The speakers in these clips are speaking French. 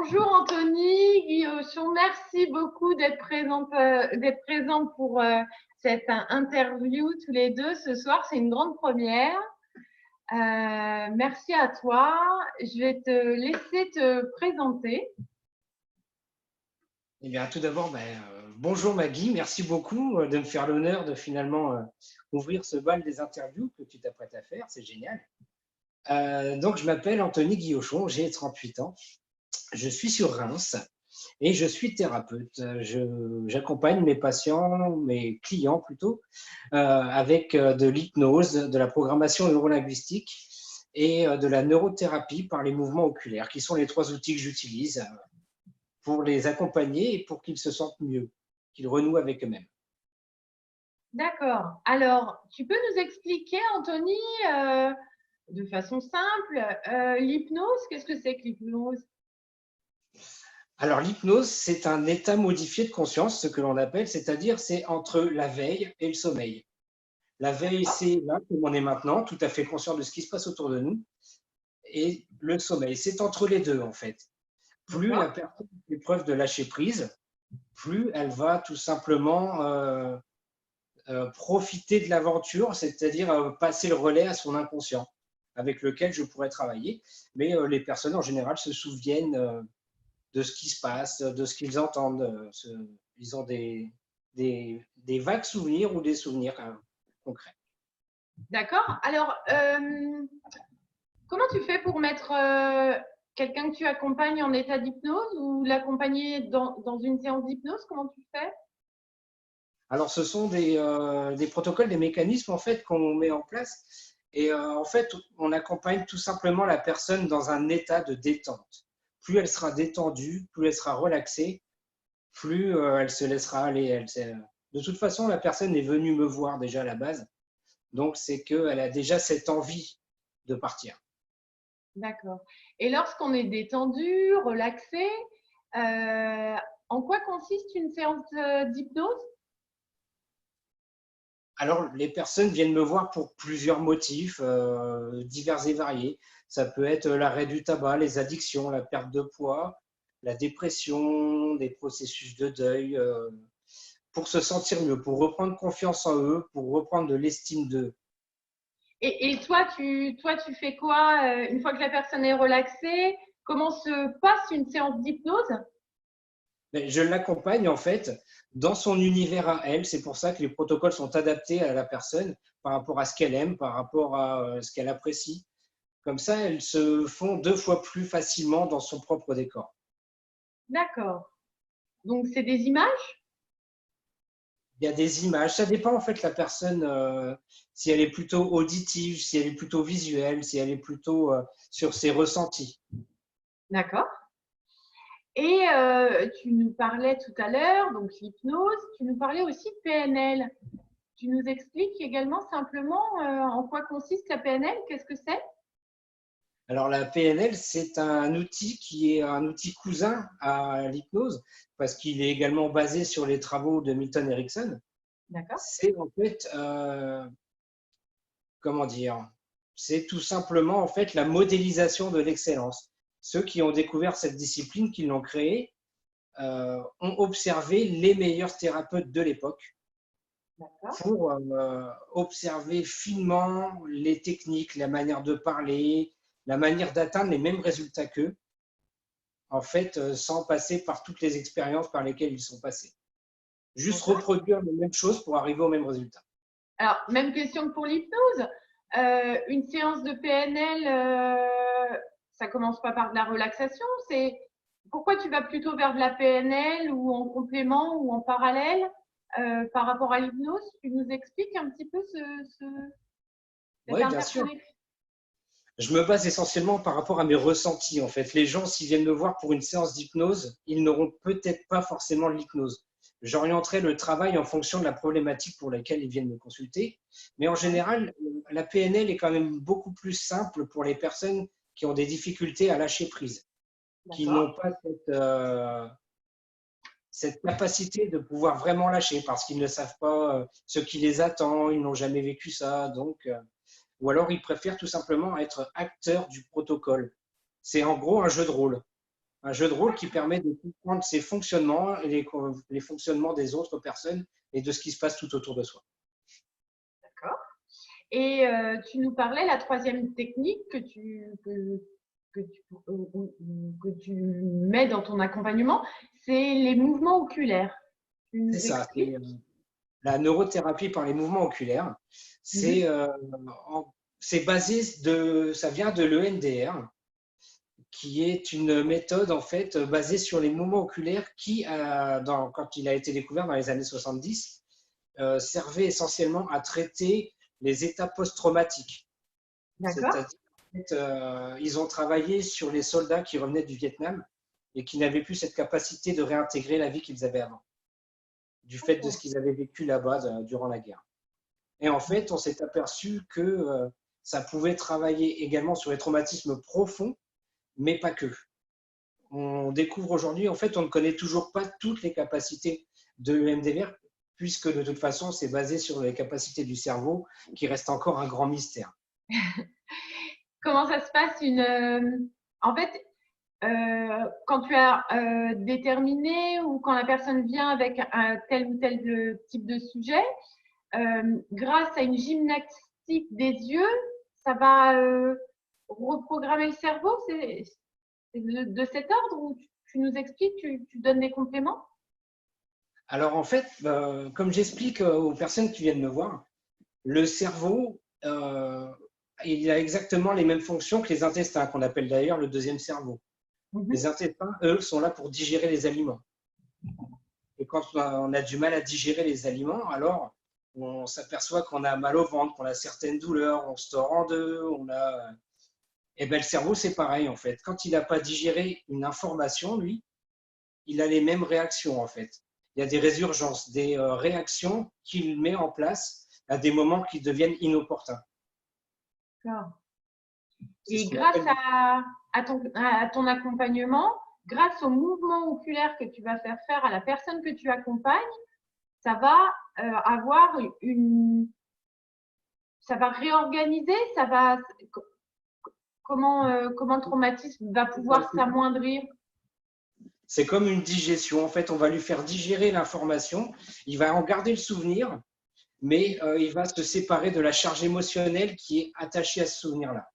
Bonjour Anthony, Guillochon, merci beaucoup d'être présent pour cette interview tous les deux ce soir. C'est une grande première. Merci à toi. Je vais te laisser te présenter. Eh bien, tout d'abord, bonjour Maggie, merci beaucoup de me faire l'honneur de finalement ouvrir ce bal des interviews que tu t'apprêtes à faire, c'est génial. Donc, je m'appelle Anthony Guillochon, j'ai 38 ans, je suis sur Reims et je suis thérapeute. J'accompagne mes patients, mes clients plutôt, avec de l'hypnose, de la programmation neurolinguistique et de la neurothérapie par les mouvements oculaires, qui sont les trois outils que j'utilise pour les accompagner et pour qu'ils se sentent mieux, qu'ils renouent avec eux-mêmes. D'accord. Alors, tu peux nous expliquer, Anthony, de façon simple, l'hypnose, qu'est-ce que c'est que l'hypnose? Alors, l'hypnose, c'est un état modifié de conscience, ce que l'on appelle, c'est-à-dire c'est entre la veille et le sommeil. La veille, c'est là, comme on est maintenant, tout à fait conscient de ce qui se passe autour de nous, et le sommeil, c'est entre les deux, en fait. Plus la personne fait preuve de lâcher prise, plus elle va tout simplement profiter de l'aventure, c'est-à-dire passer le relais à son inconscient, avec lequel je pourrais travailler. Mais les personnes, en général, se souviennent de ce qui se passe, de ce qu'ils entendent. Ils ont des vagues souvenirs ou des souvenirs concrets. D'accord. Alors, comment tu fais pour mettre quelqu'un que tu accompagnes en état d'hypnose ou l'accompagner dans une séance d'hypnose? Comment tu fais? Alors, ce sont des protocoles, des mécanismes en fait qu'on met en place. Et en fait, on accompagne tout simplement la personne dans un état de détente. Plus elle sera détendue, plus elle sera relaxée, plus elle se laissera aller. De toute façon, la personne est venue me voir déjà à la base. Donc, c'est qu'elle a déjà cette envie de partir. D'accord. Et lorsqu'on est détendu, relaxé, en quoi consiste une séance d'hypnose? Alors, les personnes viennent me voir pour plusieurs motifs divers et variés. Ça peut être l'arrêt du tabac, les addictions, la perte de poids, la dépression, des processus de deuil, pour se sentir mieux, pour reprendre confiance en eux, pour reprendre de l'estime d'eux. Et toi, tu fais quoi une fois que la personne est relaxée? Comment se passe une séance d'hypnose? Mais je l'accompagne en fait dans son univers à elle. C'est pour ça que les protocoles sont adaptés à la personne par rapport à ce qu'elle aime, par rapport à ce qu'elle apprécie. Comme ça, elles se font 2 fois plus facilement dans son propre décor. D'accord. Donc, c'est des images? Il y a des images, ça dépend en fait de la personne, si elle est plutôt auditive, si elle est plutôt visuelle, si elle est plutôt sur ses ressentis. D'accord. Et tu nous parlais tout à l'heure, donc l'hypnose, tu nous parlais aussi de PNL. Tu nous expliques également simplement en quoi consiste la PNL? Qu'est-ce que c'est? Alors la PNL, c'est un outil qui est un outil cousin à l'hypnose, parce qu'il est également basé sur les travaux de Milton Erickson. D'accord. C'est en fait, comment dire, c'est tout simplement en fait la modélisation de l'excellence. Ceux qui ont découvert cette discipline, qui l'ont créée, ont observé les meilleurs thérapeutes de l'époque pour observer finement les techniques, la manière de parler, la manière d'atteindre les mêmes résultats qu'eux, en fait, sans passer par toutes les expériences par lesquelles ils sont passés. Juste reproduire les mêmes choses pour arriver au même résultat. Alors, même question que pour l'hypnose. Une séance de PNL, ça commence pas par de la relaxation. C'est pourquoi tu vas plutôt vers de la PNL ou en complément ou en parallèle par rapport à l'hypnose? Tu nous expliques un petit peu cette Oui, bien sûr. Je me base essentiellement par rapport à mes ressentis. En fait, les gens, s'ils viennent me voir pour une séance d'hypnose, ils n'auront peut-être pas forcément l'hypnose. J'orienterai le travail en fonction de la problématique pour laquelle ils viennent me consulter. Mais en général, la PNL est quand même beaucoup plus simple pour les personnes qui ont des difficultés à lâcher prise, qui n'ont pas cette capacité de pouvoir vraiment lâcher parce qu'ils ne savent pas ce qui les attend, ils n'ont jamais vécu ça. Donc, ou alors ils préfèrent tout simplement être acteurs du protocole. C'est en gros un jeu de rôle. un jeu de rôle qui permet de comprendre ses fonctionnements et les fonctionnements des autres personnes et de ce qui se passe tout autour de soi. D'accord. Et tu nous parlais, la troisième technique que tu mets dans ton accompagnement, c'est les mouvements oculaires. Tu nous C'est ça, expliques? la neurothérapie par les mouvements oculaires. C'est basé ça vient de l'EMDR, qui est une méthode en fait basée sur les mouvements oculaires qui, quand il a été découvert dans les années 70, servait essentiellement à traiter les états post-traumatiques. D'accord. C'est-à-dire ils ont travaillé sur les soldats qui revenaient du Vietnam et qui n'avaient plus cette capacité de réintégrer la vie qu'ils avaient avant, du fait de ce qu'ils avaient vécu là-bas durant la guerre. Et en fait, on s'est aperçu que ça pouvait travailler également sur les traumatismes profonds, mais pas que. On découvre aujourd'hui, en fait, on ne connaît toujours pas toutes les capacités de l'EMDR, puisque de toute façon, c'est basé sur les capacités du cerveau, qui reste encore un grand mystère. Comment ça se passe en fait, quand tu as déterminé ou quand la personne vient avec un tel ou tel type de sujet, grâce à une gymnastique des yeux, ça va reprogrammer le cerveau. C'est de cet ordre où tu nous expliques, tu donnes des compléments? Alors en fait, comme j'explique aux personnes qui viennent me voir, le cerveau, il a exactement les mêmes fonctions que les intestins, qu'on appelle d'ailleurs le deuxième cerveau. Les intestins, eux, sont là pour digérer les aliments. Et quand on a du mal à digérer les aliments, alors on s'aperçoit qu'on a mal au ventre, qu'on a certaines douleurs, on se tord en deux, Et ben, le cerveau, c'est pareil en fait. Quand il n'a pas digéré une information, lui, il a les mêmes réactions en fait. Il y a des résurgences, des réactions qu'il met en place à des moments qui deviennent inopportuns. D'accord. Et grâce à ton accompagnement, grâce au mouvement oculaire que tu vas faire à la personne que tu accompagnes, ça va avoir ça va réorganiser, comment le traumatisme va pouvoir s'amoindrir. C'est comme une digestion. En fait, on va lui faire digérer l'information. Il va en garder le souvenir, mais il va se séparer de la charge émotionnelle qui est attachée à ce souvenir-là.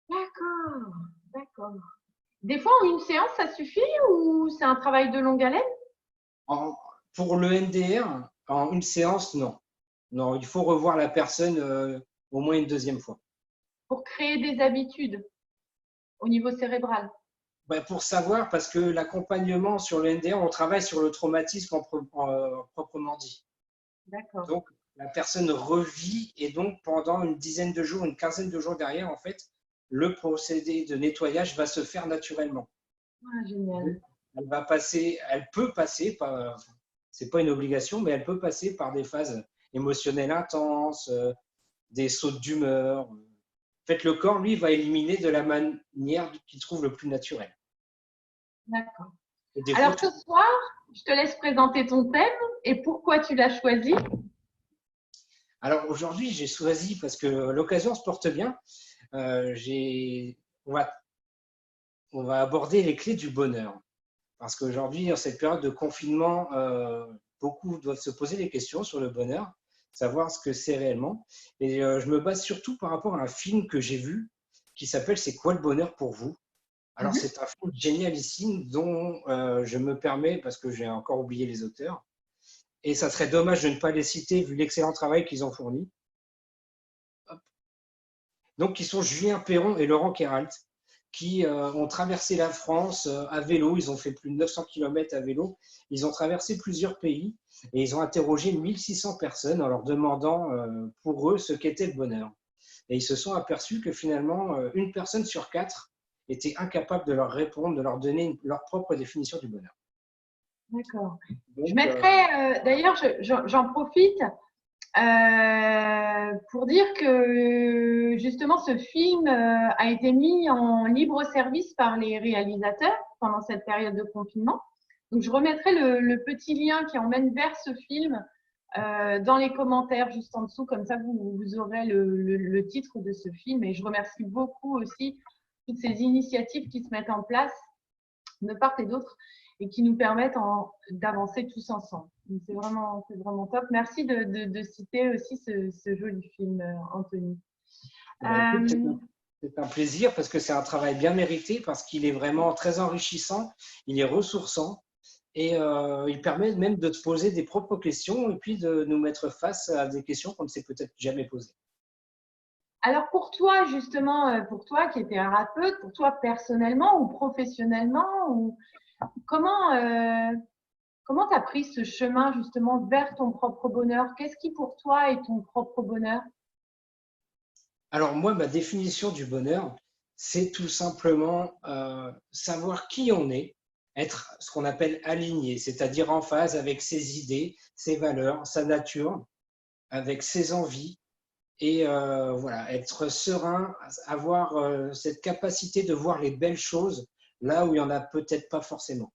D'accord, d'accord. Des fois, en une séance, ça suffit ou c'est un travail de longue haleine? Pour le MDR, en une séance, non. Non, il faut revoir la personne au moins une deuxième fois. Pour créer des habitudes au niveau cérébral. Ben, pour savoir, parce que l'accompagnement sur le MDR, on travaille sur le traumatisme proprement dit. D'accord. Donc, la personne revit et donc pendant une dizaine de jours, une quinzaine de jours derrière, en fait, le procédé de nettoyage va se faire naturellement. Ah, génial. Elle peut passer, c'est pas une obligation, mais elle peut passer par des phases émotionnelles intenses, des sautes d'humeur. En fait, le corps, lui, va éliminer de la manière qu'il trouve le plus naturel. D'accord. Alors ce soir, je te laisse présenter ton thème et pourquoi tu l'as choisi. Alors aujourd'hui, j'ai choisi parce que l'occasion se porte bien. On va aborder les clés du bonheur. Parce qu'aujourd'hui, en cette période de confinement, beaucoup doivent se poser des questions sur le bonheur, savoir ce que c'est réellement. Et je me base surtout par rapport à un film que j'ai vu qui s'appelle C'est quoi le bonheur pour vous? Alors, c'est un film génialissime dont je me permets, parce que j'ai encore oublié les auteurs, et ça serait dommage de ne pas les citer vu l'excellent travail qu'ils ont fourni. Donc, qui sont Julien Perron et Laurent Quéralt, qui ont traversé la France à vélo. Ils ont fait plus de 900 km à vélo. Ils ont traversé plusieurs pays et ils ont interrogé 1600 personnes en leur demandant pour eux ce qu'était le bonheur. Et ils se sont aperçus que finalement, une personne sur quatre était incapable de leur répondre, de leur donner leur propre définition du bonheur. D'accord. Je mettrai, d'ailleurs, j'en profite pour dire que justement ce film a été mis en libre service par les réalisateurs pendant cette période de confinement. Donc je remettrai le petit lien qui emmène vers ce film dans les commentaires juste en dessous, comme ça vous aurez le titre de ce film. Et je remercie beaucoup aussi toutes ces initiatives qui se mettent en place de part et d'autre et qui nous permettent d'avancer tous ensemble. C'est vraiment top. Merci de citer aussi ce joli film, Anthony. C'est un plaisir parce que c'est un travail bien mérité, parce qu'il est vraiment très enrichissant, il est ressourçant et il permet même de te poser des propres questions et puis de nous mettre face à des questions qu'on ne s'est peut-être jamais posées. Alors pour toi, justement, pour toi qui es thérapeute, pour toi personnellement ou professionnellement, comment tu as pris ce chemin justement vers ton propre bonheur? Qu'est-ce qui pour toi est ton propre bonheur? Alors moi, ma définition du bonheur, c'est tout simplement savoir qui on est, être ce qu'on appelle aligné, c'est-à-dire en phase avec ses idées, ses valeurs, sa nature, avec ses envies, et voilà, être serein, avoir cette capacité de voir les belles choses là où il n'y en a peut-être pas forcément.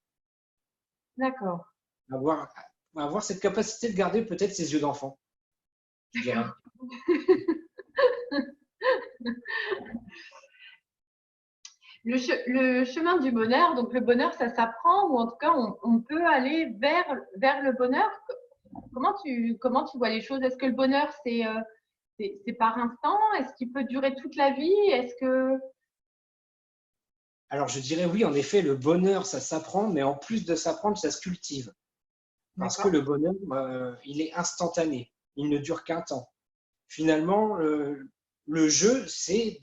D'accord. Avoir cette capacité de garder peut-être ses yeux d'enfant, je dirais. Le chemin du bonheur, donc le bonheur, ça s'apprend ou en tout cas, on peut aller vers le bonheur. Comment tu vois les choses? Est-ce que le bonheur, c'est par instant? Est-ce qu'il peut durer toute la vie? Est-ce que… Alors je dirais oui, en effet, le bonheur, ça s'apprend, mais en plus de s'apprendre, ça se cultive. Parce que le bonheur, il est instantané, il ne dure qu'un temps. Finalement, le jeu, c'est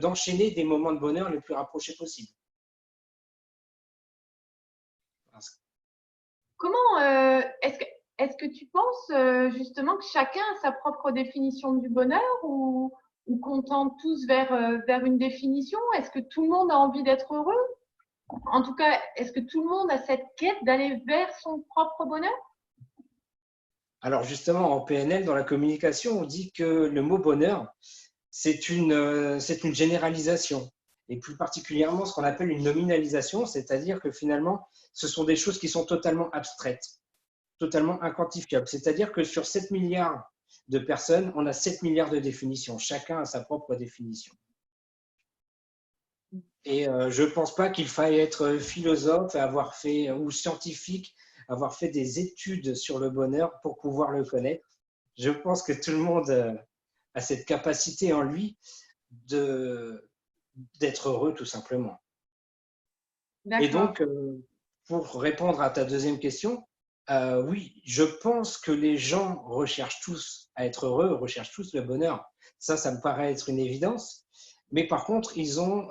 d'enchaîner des moments de bonheur les plus rapprochés possibles. Comment est-ce que tu penses justement que chacun a sa propre définition du bonheur ou qu'on tend tous vers une définition? Est-ce que tout le monde a envie d'être heureux? En tout cas, est-ce que tout le monde a cette quête d'aller vers son propre bonheur? Alors justement, en PNL, dans la communication, on dit que le mot bonheur, c'est une généralisation, et plus particulièrement ce qu'on appelle une nominalisation, c'est-à-dire que finalement, ce sont des choses qui sont totalement abstraites, totalement inquantifiables. C'est-à-dire que sur 7 milliards de personnes, on a 7 milliards de définitions. Chacun a sa propre définition. Et je ne pense pas qu'il faille être philosophe ou scientifique, avoir fait des études sur le bonheur pour pouvoir le connaître. Je pense que tout le monde a cette capacité en lui d'être heureux, tout simplement. Et donc, pour répondre à ta deuxième question, oui, je pense que les gens recherchent tous à être heureux, recherchent tous le bonheur. Ça me paraît être une évidence. Mais par contre, ils ont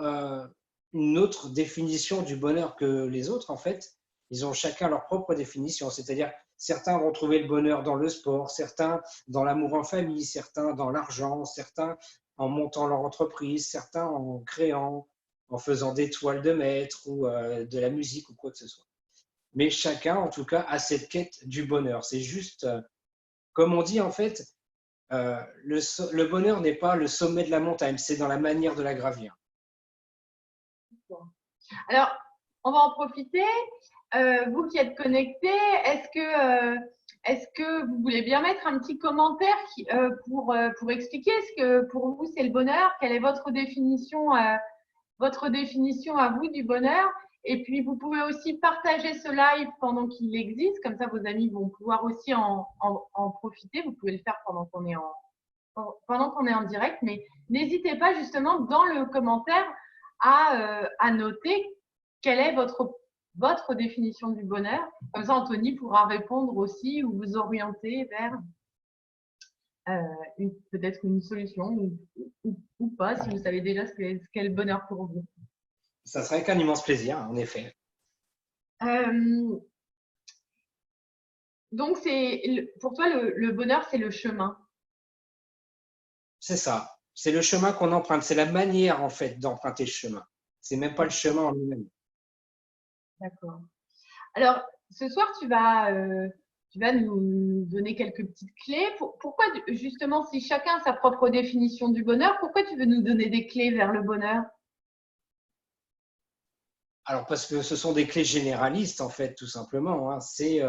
une autre définition du bonheur que les autres, en fait. Ils ont chacun leur propre définition. C'est-à-dire, certains vont trouver le bonheur dans le sport, certains dans l'amour en famille, certains dans l'argent, certains en montant leur entreprise, certains en créant, en faisant des toiles de maître ou de la musique ou quoi que ce soit. Mais chacun, en tout cas, a cette quête du bonheur. C'est juste, comme on dit en fait, le bonheur n'est pas le sommet de la montagne, c'est dans la manière de la gravir. Alors, on va en profiter. Vous qui êtes connectés, est-ce que vous voulez bien mettre un petit commentaire pour expliquer ce que pour vous c'est le bonheur? Quelle est votre définition à vous du bonheur? Et puis, vous pouvez aussi partager ce live pendant qu'il existe. Comme ça, vos amis vont pouvoir aussi en profiter. Vous pouvez le faire pendant qu'on est en direct. Mais n'hésitez pas justement dans le commentaire à noter quelle est votre définition du bonheur. Comme ça, Anthony pourra répondre aussi ou vous orienter vers peut-être une solution ou pas, si vous savez déjà ce qu'est le bonheur pour vous. Ça serait qu'un immense plaisir, en effet. Donc, pour toi, le bonheur, c'est le chemin. C'est ça. C'est le chemin qu'on emprunte. C'est la manière, en fait, d'emprunter le chemin. C'est même pas le chemin en lui-même. D'accord. Alors, ce soir, tu vas nous donner quelques petites clés. Pourquoi, justement, si chacun a sa propre définition du bonheur, pourquoi tu veux nous donner des clés vers le bonheur? Alors, parce que ce sont des clés généralistes, en fait, tout simplement. Hein. C'est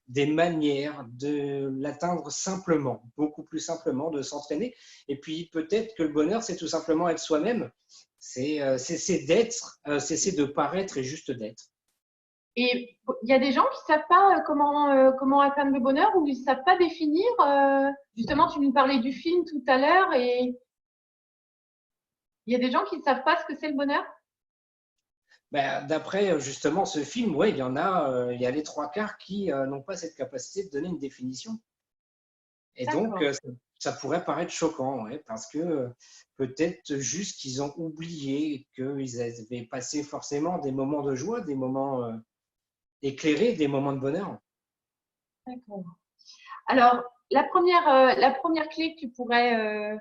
des manières de l'atteindre simplement, beaucoup plus simplement, de s'entraîner. Et puis, peut-être que le bonheur, c'est tout simplement être soi-même. C'est cesser d'être, cesser de paraître et juste d'être. Et il y a des gens qui savent pas comment atteindre le bonheur ou ils savent pas définir. Justement, tu nous parlais du film tout à l'heure et il y a des gens qui ne savent pas ce que c'est le bonheur. Ben, d'après justement ce film, ouais, il y a les trois quarts qui n'ont pas cette capacité de donner une définition. Et donc, D'accord. ça pourrait paraître choquant, ouais, parce que peut-être juste qu'ils ont oublié qu'ils avaient passé forcément des moments de joie, des moments éclairés, des moments de bonheur. D'accord. Alors, la première clé que tu pourrais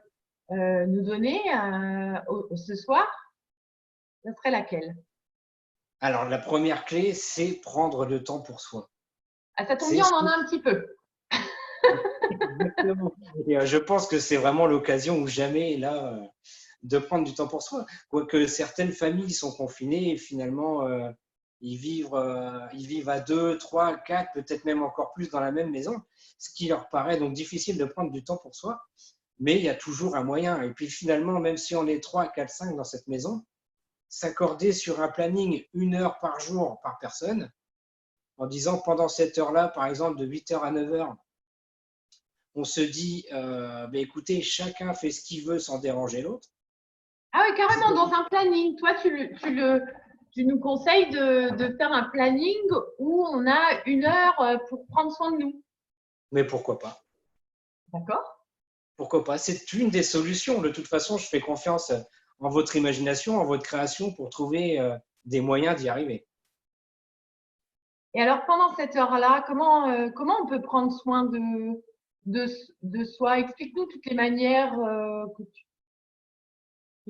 nous donner ce soir, ce serait laquelle? Alors, la première clé, c'est prendre le temps pour soi. Ah, ça tombe C'est bien, on en a un petit peu. exactement. Et je pense que c'est vraiment l'occasion ou jamais là de prendre du temps pour soi. Quoique certaines familles sont confinées et finalement ils vivent à deux, trois, quatre, peut-être même encore plus dans la même maison, ce qui leur paraît donc difficile de prendre du temps pour soi. Mais il y a toujours un moyen. Et puis finalement, même si on est 3, 4, 5 dans cette maison, s'accorder sur un planning 1 heure par jour par personne, en disant pendant cette heure-là, par exemple de 8 heures à 9 heures, on se dit, bah, écoutez, chacun fait ce qu'il veut sans déranger l'autre. Ah oui, carrément, dans un planning. Toi, tu nous conseilles de faire un planning où on a 1 heure pour prendre soin de nous. Mais pourquoi pas? D'accord? Pourquoi pas? C'est une des solutions. De toute façon, je fais confiance en votre imagination, en votre création pour trouver des moyens d'y arriver. Et alors, pendant cette heure-là, comment on peut prendre soin de soi? Explique-nous toutes les manières que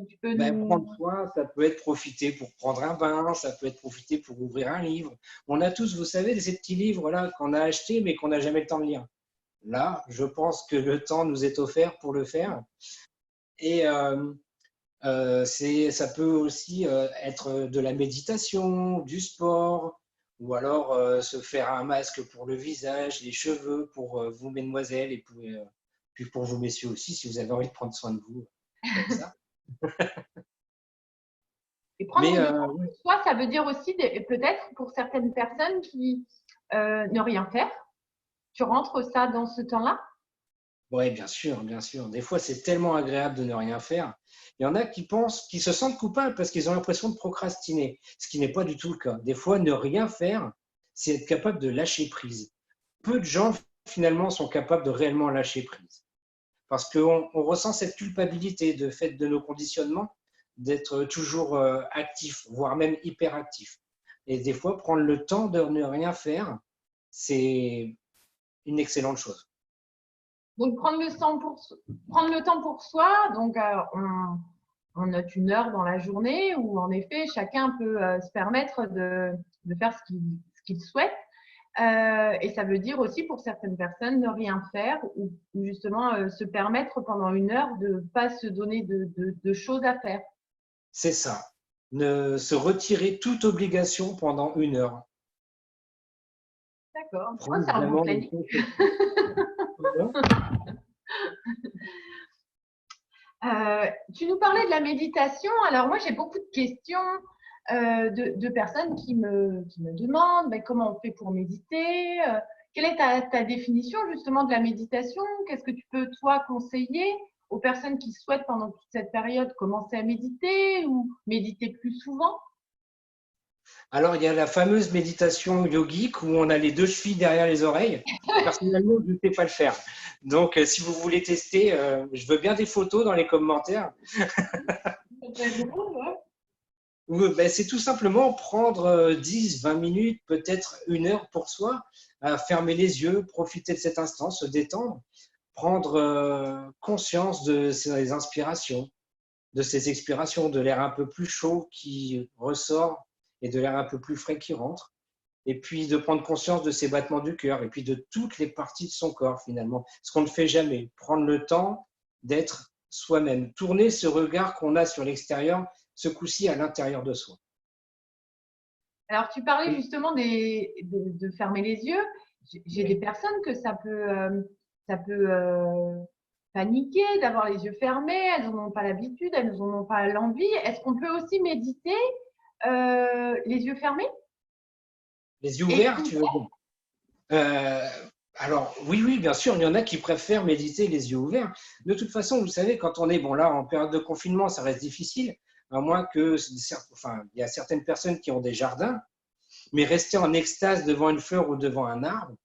tu peux Ben, prendre nous… soin, ça peut être profiter pour prendre un bain, ça peut être profiter pour ouvrir un livre. On a tous, vous savez, ces petits livres-là qu'on a achetés mais qu'on n'a jamais le temps de lire. Là, je pense que le temps nous est offert pour le faire. Et ça peut aussi être de la méditation, du sport, ou alors se faire un masque pour le visage, les cheveux pour vous, mesdemoiselles, et puis pour vous, messieurs aussi, si vous avez envie de prendre soin de vous comme ça. Et prendre Mais le temps pour soi, ça veut dire aussi peut-être pour certaines personnes qui ne rien faire. Tu rentres ça dans ce temps-là? oui, bien sûr, bien sûr. Des fois, c'est tellement agréable de ne rien faire. Il y en a qui pensent, qui se sentent coupables parce qu'ils ont l'impression de procrastiner, ce qui n'est pas du tout le cas. Des fois, ne rien faire, c'est être capable de lâcher prise. Peu de gens, finalement, sont capables de réellement lâcher prise. Parce qu'on ressent cette culpabilité de fait de nos conditionnements d'être toujours actif, voire même hyperactif. Et des fois, prendre le temps de ne rien faire, c'est une excellente chose. Donc, prendre le temps pour soi, donc on note 1 heure dans la journée où en effet chacun peut se permettre de faire ce qu'il souhaite. Et ça veut dire aussi pour certaines personnes ne rien faire ou justement se permettre pendant 1 heure de ne pas se donner de choses à faire. C'est ça. Ne se retirer toute obligation pendant 1 heure. D'accord. Oh, Prendre c'est un bon vraiment le planning. temps pour soi. Tu nous parlais de la méditation. Alors moi, j'ai beaucoup de questions de personnes qui me demandent ben, comment on fait pour méditer. Quelle est ta définition justement de la méditation? Qu'est-ce que tu peux, toi, conseiller aux personnes qui souhaitent pendant toute cette période commencer à méditer ou méditer plus souvent? Alors, il y a la fameuse méditation yogique où on a les deux chevilles derrière les oreilles. Personnellement, je ne sais pas le faire. Donc, si vous voulez tester, je veux bien des photos dans les commentaires. Ben, c'est tout simplement prendre 10, 20 minutes, peut-être 1 heure pour soi, fermer les yeux, profiter de cet instant, se détendre, prendre conscience de ses inspirations, de ses expirations, de l'air un peu plus chaud qui ressort et de l'air un peu plus frais qui rentre. Et puis de prendre conscience de ses battements du cœur et puis de toutes les parties de son corps finalement. Ce qu'on ne fait jamais, prendre le temps d'être soi-même, tourner ce regard qu'on a sur l'extérieur, ce coup-ci à l'intérieur de soi. Alors, tu parlais Et justement de fermer les yeux. J'ai des personnes que ça peut paniquer d'avoir les yeux fermés. Elles n'en ont pas l'habitude, elles n'en ont pas l'envie. Est-ce qu'on peut aussi méditer les yeux fermés? Les yeux Et ouverts, tu veux dire? Euh, alors, oui, oui, bien sûr, il y en a qui préfèrent méditer les yeux ouverts. De toute façon, vous savez, quand on est, bon là, en période de confinement, ça reste difficile, à moins que, enfin, il y a certaines personnes qui ont des jardins, mais rester en extase devant une fleur ou devant un arbre,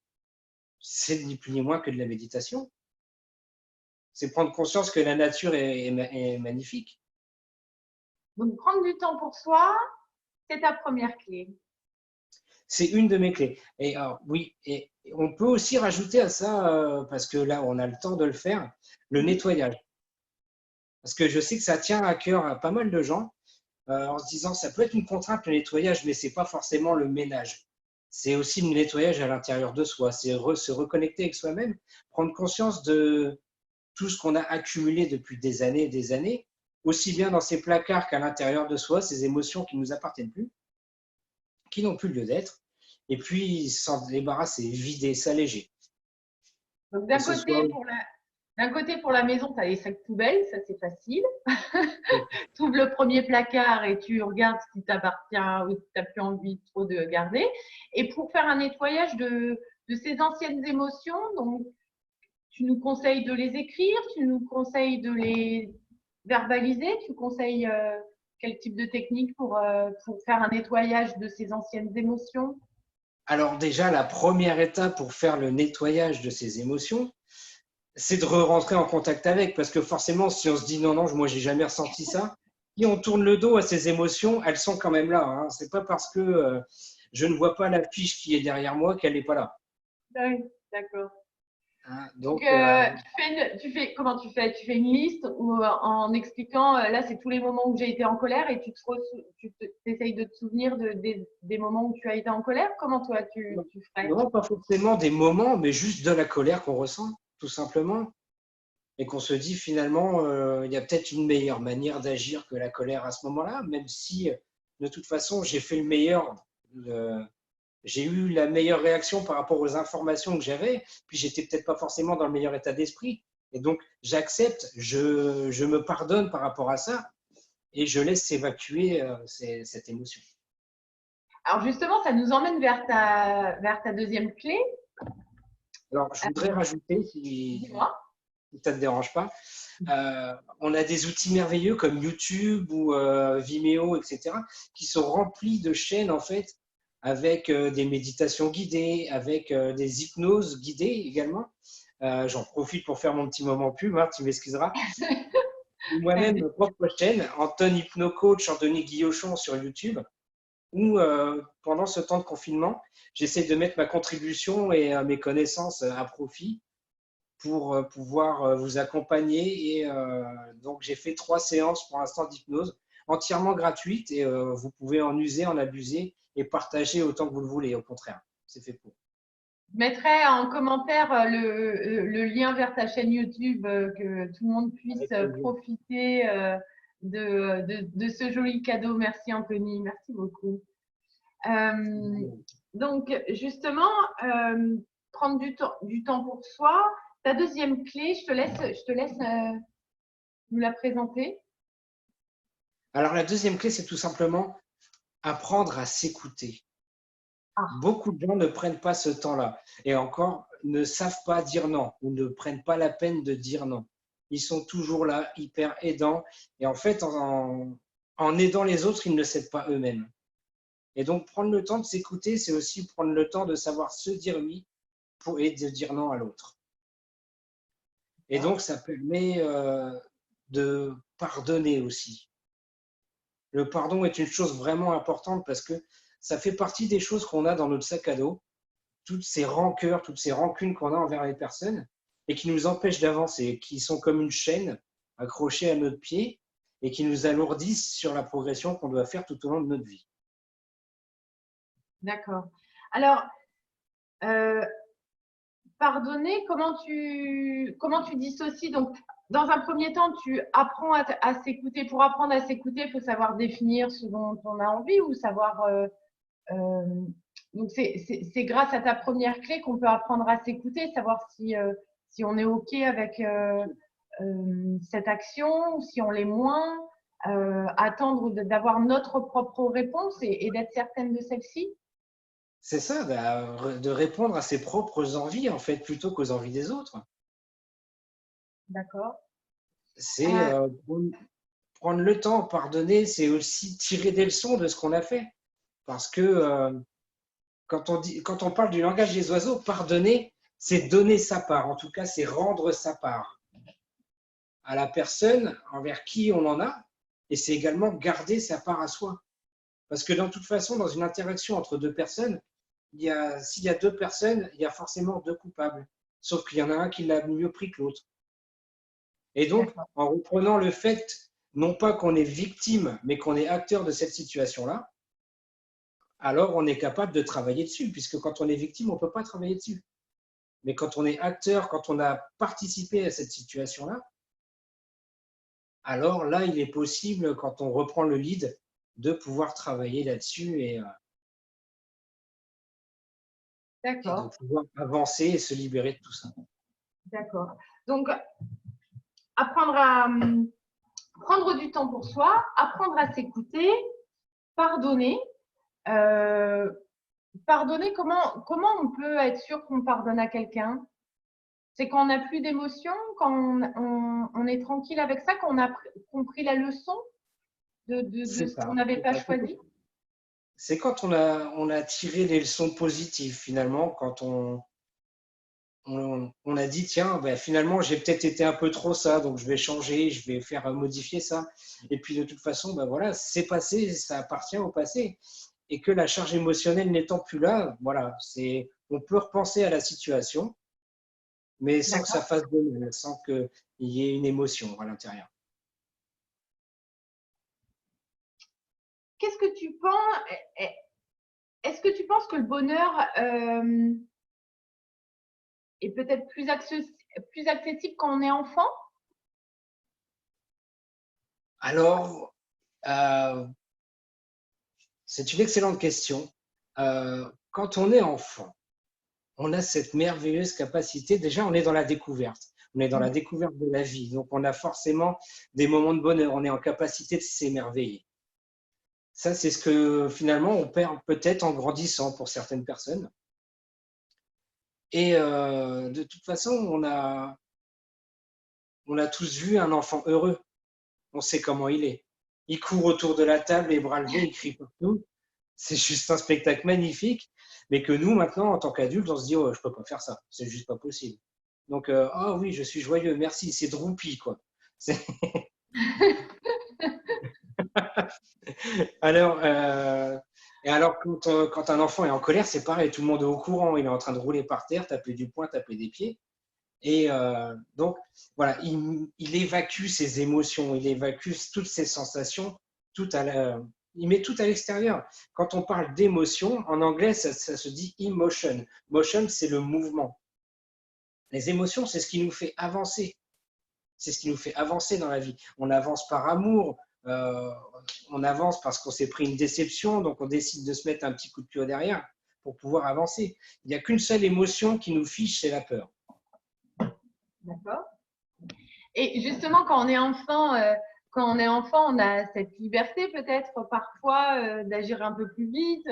c'est ni plus ni moins que de la méditation. C'est prendre conscience que la nature est magnifique. donc, prendre du temps pour soi, c'est ta première clé. C'est une de mes clés. Et alors, oui, et on peut aussi rajouter à ça, parce que là, on a le temps de le faire, le nettoyage. Parce que je sais que ça tient à cœur à pas mal de gens, en se disant ça peut être une contrainte le nettoyage, mais c'est pas forcément le ménage. C'est aussi le nettoyage à l'intérieur de soi, c'est se reconnecter avec soi-même, prendre conscience de tout ce qu'on a accumulé depuis des années, aussi bien dans ses placards qu'à l'intérieur de soi, ces émotions qui ne nous appartiennent plus, qui n'ont plus lieu d'être, et puis s'en débarrasser, vider, s'alléger. Donc, Que ce soit d'un côté, pour la maison, tu as les sacs poubelles, ça c'est facile. Tu ouvres le premier placard et tu regardes ce qui t'appartient ou ce que tu n'as plus envie trop de garder. Et pour faire un nettoyage de ces anciennes émotions, donc tu nous conseilles de les écrire, tu nous conseilles de les verbaliser, tu conseilles quel type de technique pour faire un nettoyage de ces anciennes émotions? Alors déjà, la première étape pour faire le nettoyage de ces émotions, c'est de rentrer en contact avec, parce que forcément, si on se dit non, non, moi, j'ai jamais ressenti ça, si on tourne le dos à ces émotions, elles sont quand même là. Hein. C'est pas parce que je ne vois pas la fiche qui est derrière moi qu'elle n'est pas là. Oui, d'accord. Hein. Donc, Donc, comment tu fais? Tu fais une liste en expliquant, là, c'est tous les moments où j'ai été en colère et tu essayes de te souvenir des moments où tu as été en colère. Comment toi, tu ferais? non, pas forcément des moments, mais juste de la colère qu'on ressent, tout simplement. Et qu'on se dit finalement, il y a peut-être une meilleure manière d'agir que la colère à ce moment-là, même si de toute façon, j'ai fait le meilleur. J'ai eu la meilleure réaction par rapport aux informations que j'avais, puis j'étais peut-être pas forcément dans le meilleur état d'esprit. Et donc, j'accepte, je me pardonne par rapport à ça et je laisse s'évacuer cette émotion. Alors justement, ça nous emmène vers ta deuxième clé. Alors, je voudrais rajouter, si, Dis-moi. si ça ne te dérange pas, on a des outils merveilleux comme YouTube ou Vimeo, etc., qui sont remplis de chaînes, en fait, avec des méditations guidées, avec des hypnoses guidées également. J'en profite pour faire mon petit moment pub, hein, tu m'excuseras. Moi-même, ma propre chaîne, Anton Hypno Coach, Anthony Guillochon sur YouTube, où pendant ce temps de confinement, j'essaie de mettre ma contribution et mes connaissances à profit pour pouvoir vous accompagner. Et donc, j'ai fait 3 séances pour l'instant d'hypnose entièrement gratuites et vous pouvez en user, en abuser et partager autant que vous le voulez. Au contraire, c'est fait pour. Je mettrai en commentaire le lien vers ta chaîne YouTube, que tout le monde puisse Avec plaisir. profiter de ce joli cadeau. Merci Anthony, merci beaucoup. Euh, donc justement, prendre du temps pour soi. Ta deuxième clé, je te laisse nous la présenter. Alors, la deuxième clé, c'est tout simplement apprendre à s'écouter. Ah, Beaucoup de gens ne prennent pas ce temps-là et encore ne savent pas dire non ou ne prennent pas la peine de dire non. Ils sont toujours là, hyper aidants et en fait, en aidant les autres, ils ne s'aident pas eux-mêmes. Et donc, prendre le temps de s'écouter, c'est aussi prendre le temps de savoir se dire oui et de dire non à l'autre. Et donc, ça permet de pardonner aussi. Le pardon est une chose vraiment importante parce que ça fait partie des choses qu'on a dans notre sac à dos, toutes ces rancœurs, toutes ces rancunes qu'on a envers les personnes et qui nous empêchent d'avancer, qui sont comme une chaîne accrochée à notre pied et qui nous alourdissent sur la progression qu'on doit faire tout au long de notre vie. d'accord. Alors, euh, pardonner, comment tu dissocies? Donc, dans un premier temps, tu apprends à s'écouter. Pour apprendre à s'écouter, il faut savoir définir ce dont on a envie ou savoir. Euh, donc, c'est grâce à ta première clé qu'on peut apprendre à s'écouter, savoir si on est OK avec cette action ou si on l'est moins, attendre d'avoir notre propre réponse et d'être certaine de celle-ci. C'est ça, de répondre à ses propres envies, en fait, plutôt qu'aux envies des autres. D'accord. C'est Euh, prendre le temps, pardonner, c'est aussi tirer des leçons de ce qu'on a fait. Parce que quand on parle du langage des oiseaux, pardonner, c'est donner sa part. En tout cas, c'est rendre sa part à la personne envers qui on en a. Et c'est également garder sa part à soi. Parce que dans toute façon, dans une interaction entre deux personnes, s'il y a deux personnes, il y a forcément deux coupables. Sauf qu'il y en a un qui l'a mieux pris que l'autre. Et donc, d'accord. en reprenant le fait, non pas qu'on est victime, mais qu'on est acteur de cette situation-là, alors on est capable de travailler dessus, puisque quand on est victime, on ne peut pas travailler dessus. Mais quand on est acteur, quand on a participé à cette situation-là, alors là, il est possible, quand on reprend le lead, de pouvoir travailler là-dessus et de D'accord. pouvoir avancer et se libérer de tout ça. D'accord. Donc, apprendre à prendre du temps pour soi, apprendre à s'écouter, pardonner. Euh, pardonner, comment on peut être sûr qu'on pardonne à quelqu'un? C'est quand on n'a plus d'émotion, quand on est tranquille avec ça, qu'on a compris la leçon de C'est ce ça. qu'on n'avait pas choisi. C'est quand on a tiré les leçons positives, finalement, quand on a dit, tiens, ben, finalement, j'ai peut-être été un peu trop ça, donc je vais changer, je vais faire modifier ça. Et puis, de toute façon, ben voilà, c'est passé, ça appartient au passé. Et que la charge émotionnelle n'étant plus là, voilà, on peut repenser à la situation, mais sans que ça D'accord. fasse de mal, sans qu'il y ait une émotion à l'intérieur. Qu'est-ce que tu penses? Est-ce que tu penses que le bonheur est peut-être plus accessible quand on est enfant? Alors, euh, c'est une excellente question. Quand on est enfant, on a cette merveilleuse capacité. Déjà, on est dans la découverte. On est dans la découverte de la vie. Donc, on a forcément des moments de bonheur. On est en capacité de s'émerveiller. Ça, c'est ce que finalement on perd peut-être en grandissant pour certaines personnes. Et de toute façon, on a tous vu un enfant heureux. On sait comment il est. Il court autour de la table, les bras levés, il crie partout. C'est juste un spectacle magnifique. Mais que nous, maintenant, en tant qu'adultes, on se dit, oh, je ne peux pas faire ça. C'est juste pas possible. Donc, ah oui, je suis joyeux, merci. C'est Droupi, quoi. Alors, et alors quand un enfant est en colère, c'est pareil. Tout le monde est au courant. Il est en train de rouler par terre, taper du poing, taper des pieds. Et donc, voilà, il évacue ses émotions, il évacue toutes ses sensations, il met tout à l'extérieur. Quand on parle d'émotion, en anglais, ça se dit emotion. Motion, c'est le mouvement. Les émotions, c'est ce qui nous fait avancer. C'est ce qui nous fait avancer dans la vie. On avance par amour, on avance parce qu'on s'est pris une déception, donc on décide de se mettre un petit coup de pied au derrière pour pouvoir avancer. Il n'y a qu'une seule émotion qui nous fiche, c'est la peur. D'accord. Et justement, quand on est enfant, on a cette liberté peut-être parfois d'agir un peu plus vite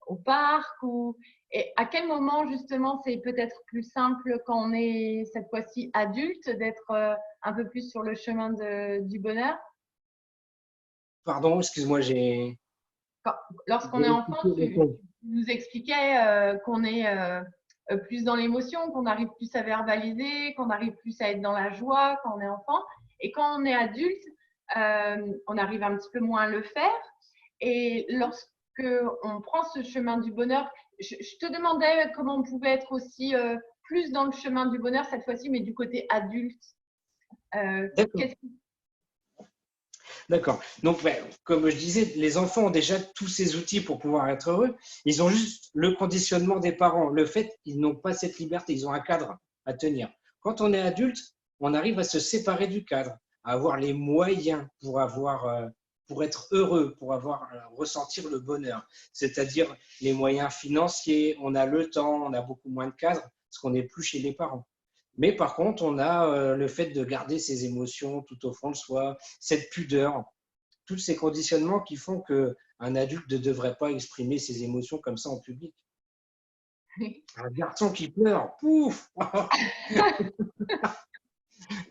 au parc ou et à quel moment justement c'est peut-être plus simple quand on est cette fois-ci adulte d'être un peu plus sur le chemin du bonheur. Pardon, excuse-moi, Quand- Lorsqu'on est enfant, tu nous expliquais qu'on est plus dans l'émotion, qu'on arrive plus à verbaliser, qu'on arrive plus à être dans la joie quand on est enfant. Et quand on est adulte, on arrive un petit peu moins à le faire. Et lorsque on prend ce chemin du bonheur, je te demandais comment on pouvait être aussi plus dans le chemin du bonheur cette fois-ci, mais du côté adulte. D'accord. Qu'est-ce D'accord. Donc, ben, comme je disais, les enfants ont déjà tous ces outils pour pouvoir être heureux. Ils ont juste le conditionnement des parents. Le fait qu'ils n'ont pas cette liberté, ils ont un cadre à tenir. Quand on est adulte, on arrive à se séparer du cadre, à avoir les moyens pour être heureux, pour ressentir le bonheur. C'est-à-dire les moyens financiers, on a le temps, on a beaucoup moins de cadre, parce qu'on n'est plus chez les parents. Mais par contre, on a le fait de garder ses émotions tout au fond de soi, cette pudeur. tous ces conditionnements qui font qu'un adulte ne devrait pas exprimer ses émotions comme ça en public. Un garçon qui pleure, pouf,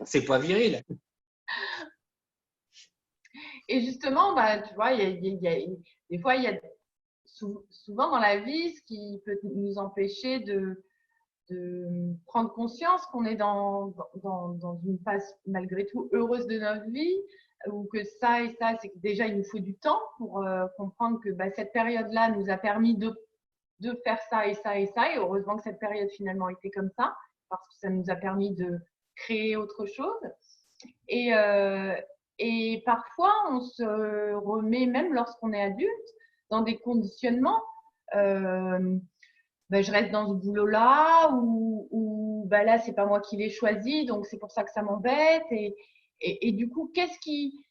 c'est pas viril. Et justement, bah, tu vois, des fois, il y a souvent dans la vie, ce qui peut nous empêcher de prendre conscience qu'on est dans une phase malgré tout heureuse de notre vie, ou que ça et ça, c'est que déjà il nous faut du temps pour comprendre que bah, cette période-là nous a permis de faire ça et ça et ça, et heureusement que cette période finalement était comme ça, parce que ça nous a permis de créer autre chose. Et, et parfois, on se remet, même lorsqu'on est adulte, dans des conditionnements. Ben, je reste dans ce boulot-là ou ben là, c'est pas moi qui l'ai choisi, donc c'est pour ça que ça m'embête. Et du coup, qu'est-ce qui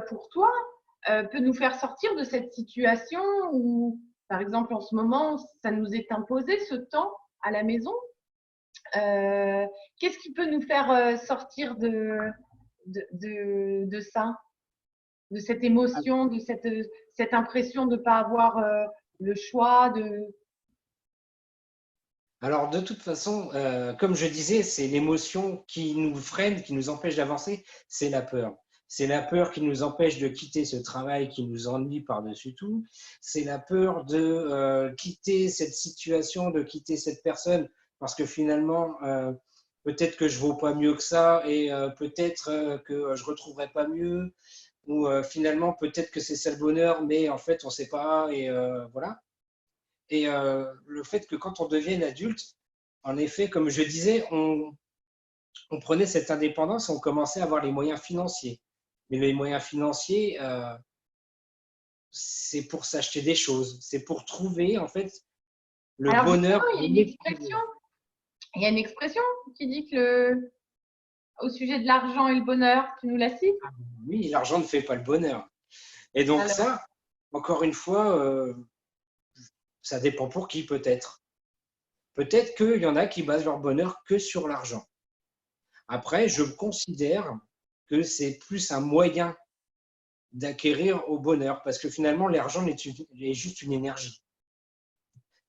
pour toi, peut nous faire sortir de cette situation où, par exemple, en ce moment, ça nous est imposé ce temps à la maison? Qu'est-ce qui peut nous faire sortir de ça, de cette émotion, de cette impression de ne pas avoir le choix de… Alors, de toute façon, comme je disais, c'est l'émotion qui nous freine, qui nous empêche d'avancer, c'est la peur. C'est la peur qui nous empêche de quitter ce travail qui nous ennuie par-dessus tout. C'est la peur de quitter cette situation, de quitter cette personne, parce que finalement, peut-être que je ne vaux pas mieux que ça et peut-être que je ne retrouverai pas mieux. Ou finalement, peut-être que c'est ça le bonheur, mais en fait, on ne sait pas. Et voilà. Et le fait que quand on devient adulte, en effet, comme je disais, on prenait cette indépendance, on commençait à avoir les moyens financiers. Mais les moyens financiers, c'est pour s'acheter des choses, c'est pour trouver en fait le Alors bonheur. justement, il y a une expression qui dit que au sujet de l'argent et le bonheur, tu nous la cites? Oui, l'argent ne fait pas le bonheur. Et donc Alors, ça, encore une fois, ça dépend pour qui peut-être. Peut-être qu'il y en a qui basent leur bonheur que sur l'argent. Après, je considère que c'est plus un moyen d'acquérir au bonheur, parce que finalement, l'argent est juste une énergie.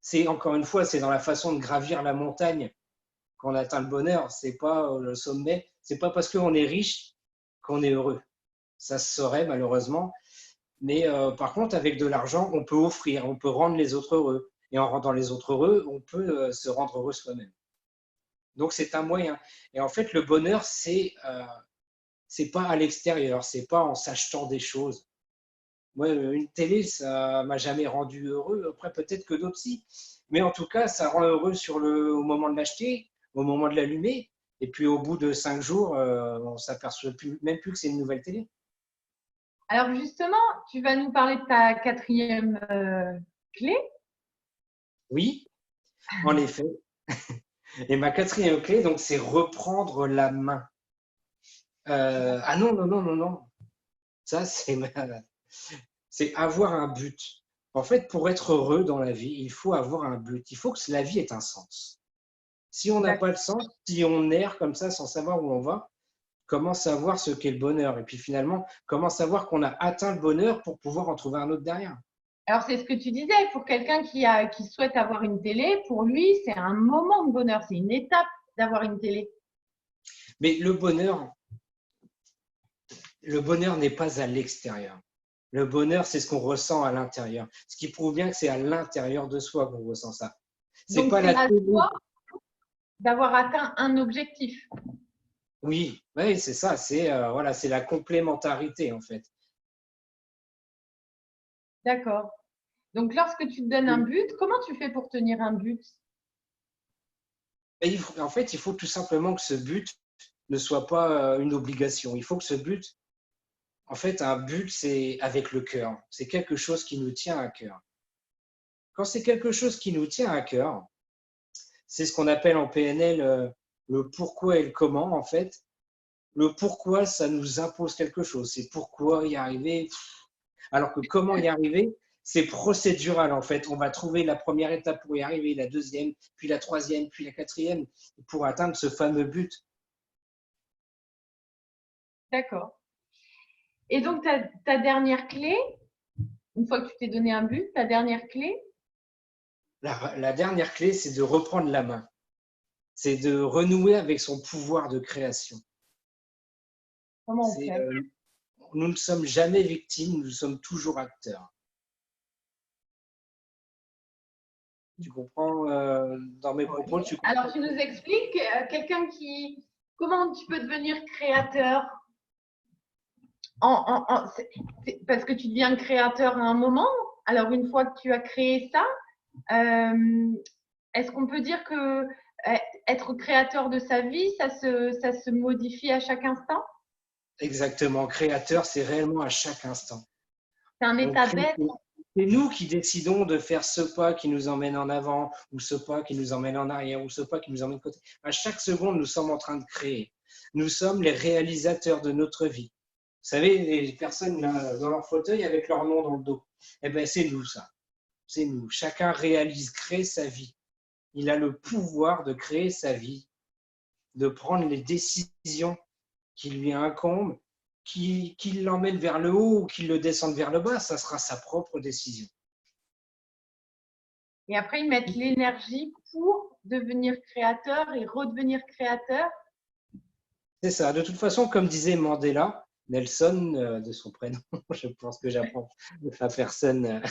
C'est encore une fois, c'est dans la façon de gravir la montagne qu'on atteint le bonheur. C'est pas le sommet. C'est pas parce qu'on est riche qu'on est heureux. Ça se saurait malheureusement. Mais par contre, avec de l'argent, on peut offrir, on peut rendre les autres heureux. Et en rendant les autres heureux, on peut se rendre heureux soi-même. Donc c'est un moyen. Et en fait, le bonheur, c'est pas à l'extérieur, c'est pas en s'achetant des choses. Moi, une télé, ça m'a jamais rendu heureux. Après, peut-être que d'autres si. Mais en tout cas, ça rend heureux au moment de l'acheter, au moment de l'allumer. Et puis, au bout de 5 jours, on ne s'aperçoit même plus que c'est une nouvelle télé. alors justement, tu vas nous parler de ta quatrième clé. Oui, en effet. Et ma quatrième clé, donc, c'est reprendre la main. Ah non, non, non, non, non. Ça, c'est avoir un but. En fait, pour être heureux dans la vie, il faut avoir un but. Il faut que la vie ait un sens. Si on n'a pas de sens, si on erre comme ça sans savoir où on va, comment savoir ce qu'est le bonheur? Et puis finalement, comment savoir qu'on a atteint le bonheur pour pouvoir en trouver un autre derrière? Alors, c'est ce que tu disais, pour quelqu'un qui souhaite avoir une télé, pour lui, c'est un moment de bonheur, c'est une étape d'avoir une télé. Mais le bonheur n'est pas à l'extérieur. Le bonheur, c'est ce qu'on ressent à l'intérieur. Ce qui prouve bien que c'est à l'intérieur de soi qu'on ressent ça. C'est Donc, pas c'est la à télé. toi d'avoir atteint un objectif. Oui, oui, c'est ça. C'est voilà, c'est la complémentarité en fait. D'accord. Donc, lorsque tu te donnes un but, comment tu fais pour tenir un but? Et en fait, il faut tout simplement que ce but ne soit pas une obligation. Il faut que ce but, en fait, un but, c'est avec le cœur. C'est quelque chose qui nous tient à cœur. Quand c'est quelque chose qui nous tient à cœur, c'est ce qu'on appelle en PNL le pourquoi et le comment, en fait. Le pourquoi, ça nous impose quelque chose. C'est pourquoi y arriver. Alors que comment y arriver, c'est procédural, en fait. On va trouver la première étape pour y arriver, la deuxième, puis la troisième, puis la quatrième, pour atteindre ce fameux but. D'accord. Et donc, ta dernière clé, une fois que tu t'es donné un but, ta dernière clé? La dernière clé, c'est de reprendre la main. C'est de renouer avec son pouvoir de création. Comment on fait? Nous ne sommes jamais victimes, nous sommes toujours acteurs. Tu comprends dans mes propos, tu comprends? Alors, tu nous expliques, comment tu peux devenir créateur parce que tu deviens créateur à un moment. Alors, une fois que tu as créé ça, est-ce qu'on peut dire que être créateur de sa vie, ça se modifie à chaque instant? Exactement. Créateur, c'est réellement à chaque instant. C'est un état d'être. C'est nous qui décidons de faire ce pas qui nous emmène en avant, ou ce pas qui nous emmène en arrière, ou ce pas qui nous emmène de côté. À chaque seconde, nous sommes en train de créer. Nous sommes les réalisateurs de notre vie. Vous savez, les personnes là, dans leur fauteuil avec leur nom dans le dos, eh ben, c'est nous ça. C'est nous. Chacun réalise, crée sa vie. Il a le pouvoir de créer sa vie, de prendre les décisions qui lui incombent, qui l'emmènent vers le haut ou qui le descendent vers le bas. Ça sera sa propre décision. Et après, ils mettent l'énergie pour devenir créateur et redevenir créateur. C'est ça. De toute façon, comme disait Mandela, Nelson, de son prénom, je pense que j'apprends la personne.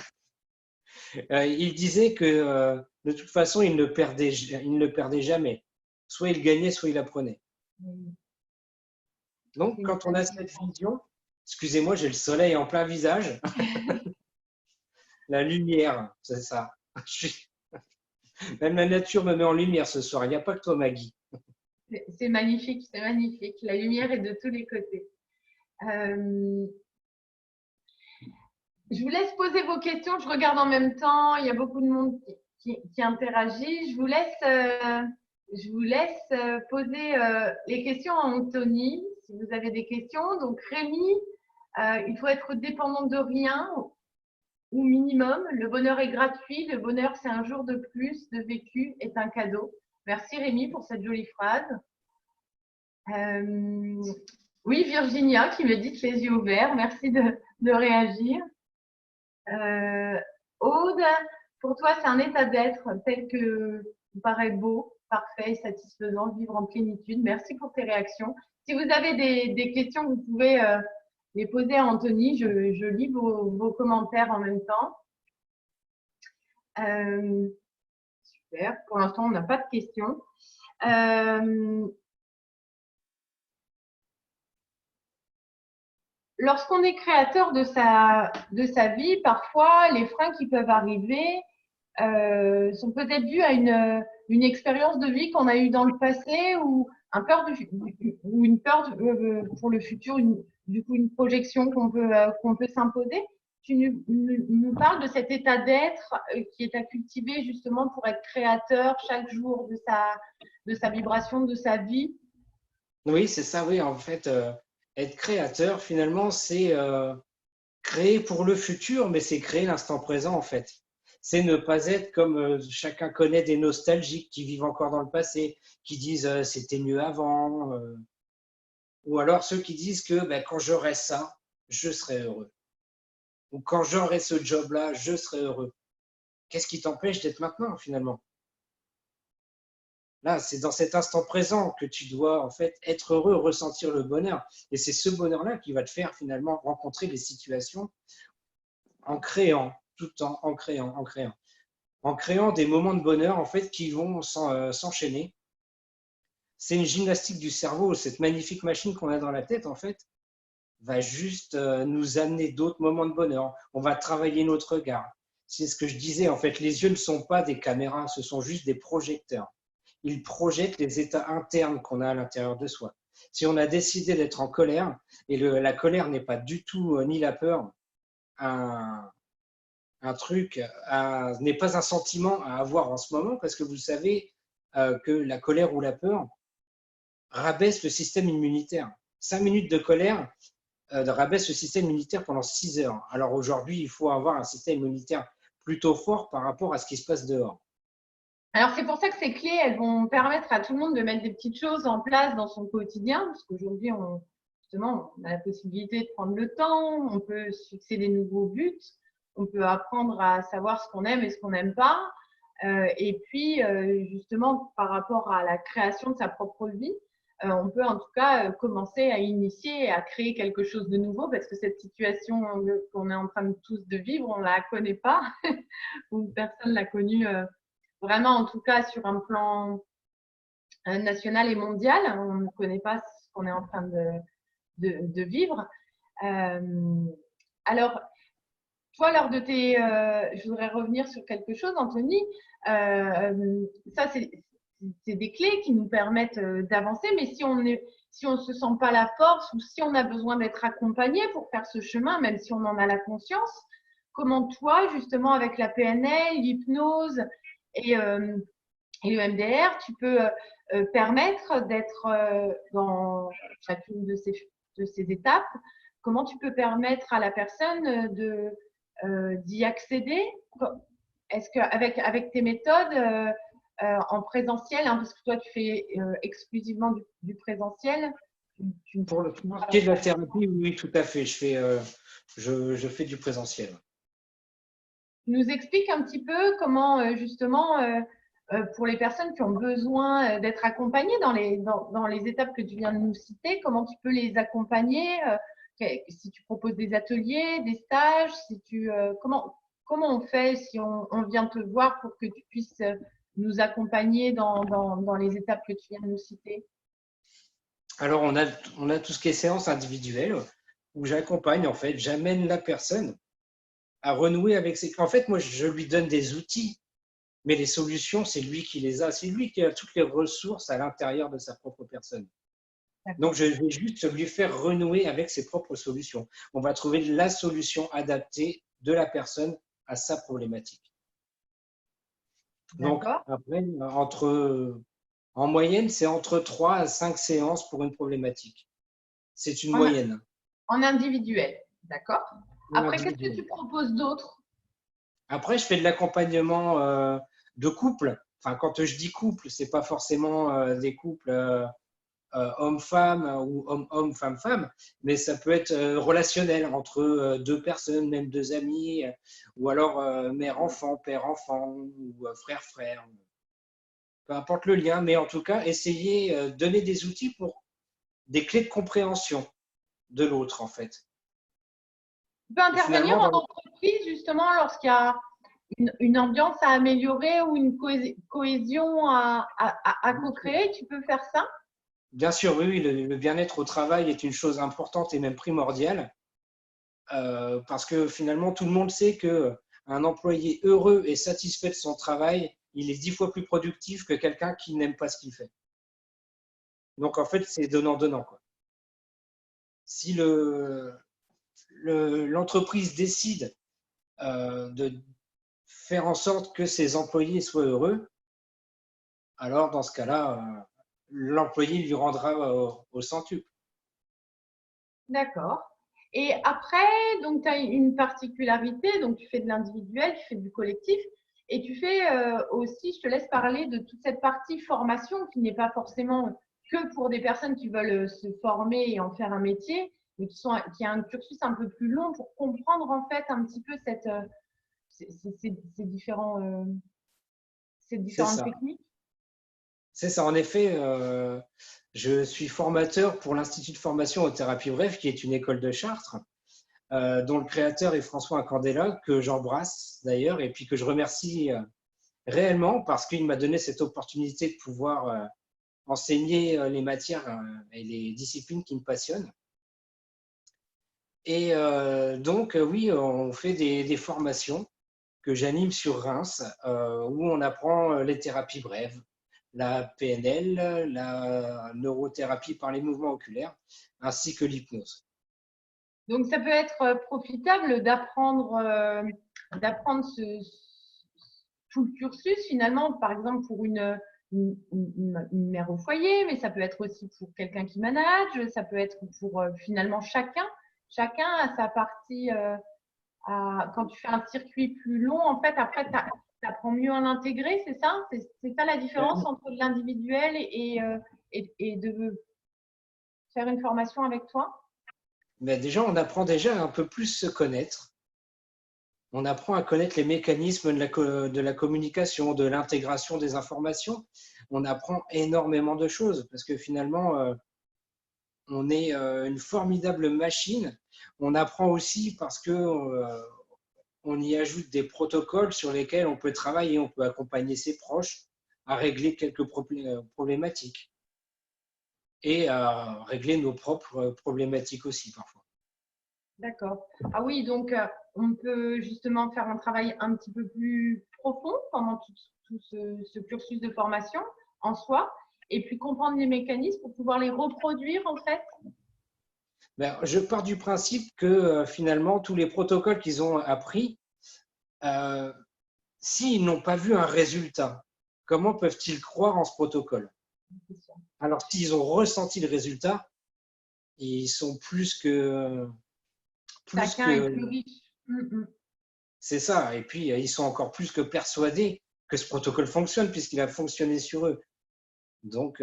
Il disait que de toute façon, il ne perdait jamais. Soit il gagnait, soit il apprenait. Donc, quand on a cette vision, excusez-moi, j'ai le soleil en plein visage. La lumière, c'est ça. Même la nature me met en lumière ce soir. Il n'y a pas que toi, Maggie. C'est magnifique, c'est magnifique. La lumière est de tous les côtés. Je vous laisse poser vos questions. Je regarde en même temps. Il y a beaucoup de monde qui interagit. Je vous laisse poser les questions à Anthony, si vous avez des questions. Donc, Rémi, il faut être dépendant de rien ou minimum. Le bonheur est gratuit. Le bonheur, c'est un jour de plus de vécu, est un cadeau. Merci Rémi pour cette jolie phrase. Oui, Virginia qui me dit les yeux ouverts. Merci de réagir. Aude, pour toi, c'est un état d'être tel que vous paraît beau, parfait, satisfaisant, vivre en plénitude. Merci pour tes réactions. Si vous avez des questions, vous pouvez les poser à Anthony. Je lis vos commentaires en même temps. Super. Pour l'instant, on n'a pas de questions. Lorsqu'on est créateur de sa vie, parfois, les freins qui peuvent arriver sont peut-être dus à une expérience de vie qu'on a eue dans le passé ou une peur pour le futur, une projection qu'on peut s'imposer. Tu nous parles de cet état d'être qui est à cultiver justement pour être créateur chaque jour de sa vibration, de sa vie. Oui, c'est ça, oui. En fait, être créateur, finalement, c'est créer pour le futur, mais c'est créer l'instant présent, en fait. C'est ne pas être comme chacun connaît des nostalgiques qui vivent encore dans le passé, qui disent c'était mieux avant, ou alors ceux qui disent que quand j'aurai ça, je serai heureux. Ou quand j'aurai ce job-là, je serai heureux. Qu'est-ce qui t'empêche d'être maintenant, finalement? Là, c'est dans cet instant présent que tu dois en fait être heureux, ressentir le bonheur. Et c'est ce bonheur-là qui va te faire finalement rencontrer des situations en créant, en créant des moments de bonheur en fait qui vont s'enchaîner. C'est une gymnastique du cerveau. Cette magnifique machine qu'on a dans la tête en fait va juste nous amener d'autres moments de bonheur. On va travailler notre regard. C'est ce que je disais en fait. Les yeux ne sont pas des caméras, ce sont juste des projecteurs. Il projette les états internes qu'on a à l'intérieur de soi. Si on a décidé d'être en colère, et la colère n'est pas du tout, ni la peur, un truc, n'est pas un sentiment à avoir en ce moment, parce que vous savez que la colère ou la peur rabaisse le système immunitaire. 5 minutes de colère rabaisse le système immunitaire pendant 6 heures. Alors aujourd'hui, il faut avoir un système immunitaire plutôt fort par rapport à ce qui se passe dehors. Alors, c'est pour ça que ces clés, elles vont permettre à tout le monde de mettre des petites choses en place dans son quotidien, parce qu'aujourd'hui, justement, on a la possibilité de prendre le temps, on peut se fixer des nouveaux buts, on peut apprendre à savoir ce qu'on aime et ce qu'on n'aime pas. Et puis, justement, par rapport à la création de sa propre vie, on peut en tout cas commencer à initier et à créer quelque chose de nouveau parce que cette situation qu'on est en train de tous de vivre, on ne la connaît pas ou personne ne l'a connue vraiment, en tout cas sur un plan national et mondial. On ne connaît pas ce qu'on est en train de vivre. Alors, toi, lors de tes… je voudrais revenir sur quelque chose, Anthony. Ça, c'est des clés qui nous permettent d'avancer, mais si on se sent pas la force ou si on a besoin d'être accompagné pour faire ce chemin, même si on en a la conscience, comment toi, justement, avec la PNL, l'hypnose et le MDR, tu peux permettre d'être dans chacune de ces étapes. Comment tu peux permettre à la personne d'y accéder? Est-ce qu'avec tes méthodes en présentiel, hein, parce que toi tu fais exclusivement du présentiel, Pour le qui est de la thérapie, oui, tout à fait. Je fais du présentiel. Tu nous expliques un petit peu comment justement pour les personnes qui ont besoin d'être accompagnées dans les étapes que tu viens de nous citer, comment tu peux les accompagner, si tu proposes des ateliers, des stages, comment on fait si on vient te voir pour que tu puisses nous accompagner dans les étapes que tu viens de nous citer? Alors, on a tout ce qui est séance individuelle où j'accompagne, en fait, j'amène la personne à renouer avec ses… En fait, moi, je lui donne des outils, mais les solutions, c'est lui qui les a. C'est lui qui a toutes les ressources à l'intérieur de sa propre personne. Donc, je vais juste lui faire renouer avec ses propres solutions. On va trouver la solution adaptée de la personne à sa problématique. Donc, après, en moyenne, c'est entre 3 à 5 séances pour une problématique. C'est une moyenne. En individuel, d'accord. Après, qu'est-ce que tu proposes d'autre? Après, je fais de l'accompagnement de couple. Enfin, quand je dis couple, ce n'est pas forcément des couples homme-femme ou homme-homme, femme-femme, mais ça peut être relationnel entre deux personnes, même deux amis, ou alors mère-enfant, père-enfant, ou frère-frère. Peu importe le lien, mais en tout cas, essayer de donner des outils pour des clés de compréhension de l'autre, en fait. Tu peux intervenir en entreprise, justement, lorsqu'il y a une ambiance à améliorer ou une cohésion à co-créer, tu peux faire ça? Bien sûr, oui, le bien-être au travail est une chose importante et même primordiale, parce que finalement, tout le monde sait qu'un employé heureux et satisfait de son travail, il est 10 fois plus productif que quelqu'un qui n'aime pas ce qu'il fait. Donc, en fait, c'est donnant-donnant, quoi. Si l'entreprise décide de faire en sorte que ses employés soient heureux, alors dans ce cas-là, l'employé lui rendra au centuple. D'accord. Et après, donc tu as une particularité, donc tu fais de l'individuel, tu fais du collectif, et tu fais aussi, je te laisse parler de toute cette partie formation qui n'est pas forcément que pour des personnes qui veulent se former et en faire un métier, mais qui a un cursus un peu plus long pour comprendre en fait un petit peu ces différentes techniques. C'est ça, en effet, je suis formateur pour l'Institut de formation aux thérapies brèves, qui est une école de Chartres, dont le créateur est François Incandela, que j'embrasse d'ailleurs, et puis que je remercie réellement parce qu'il m'a donné cette opportunité de pouvoir enseigner les matières et les disciplines qui me passionnent. Et donc, oui, on fait des formations que j'anime sur Reims, où on apprend les thérapies brèves, la PNL, la neurothérapie par les mouvements oculaires, ainsi que l'hypnose. Donc, ça peut être profitable d'apprendre tout le cursus finalement, par exemple pour une mère au foyer, mais ça peut être aussi pour quelqu'un qui manage, ça peut être pour finalement chacun a sa partie. Quand tu fais un circuit plus long, en fait, après, tu apprends mieux à l'intégrer, c'est ça? C'est ça la différence entre l'individuel et de faire une formation avec toi? Mais déjà, on apprend déjà à un peu plus se connaître. On apprend à connaître les mécanismes de la communication, de l'intégration des informations. On apprend énormément de choses parce que finalement, on est une formidable machine. On apprend aussi parce que on y ajoute des protocoles sur lesquels on peut travailler, on peut accompagner ses proches à régler quelques problématiques et à régler nos propres problématiques aussi parfois. D'accord. Ah oui, donc on peut justement faire un travail un petit peu plus profond pendant tout ce cursus de formation en soi, et puis comprendre les mécanismes pour pouvoir les reproduire en fait. Ben, je pars du principe que finalement, tous les protocoles qu'ils ont appris, s'ils n'ont pas vu un résultat, comment peuvent-ils croire en ce protocole? Alors, s'ils ont ressenti le résultat, ils sont Chacun est plus riche. C'est ça. Et puis, ils sont encore plus que persuadés que ce protocole fonctionne puisqu'il a fonctionné sur eux. Donc,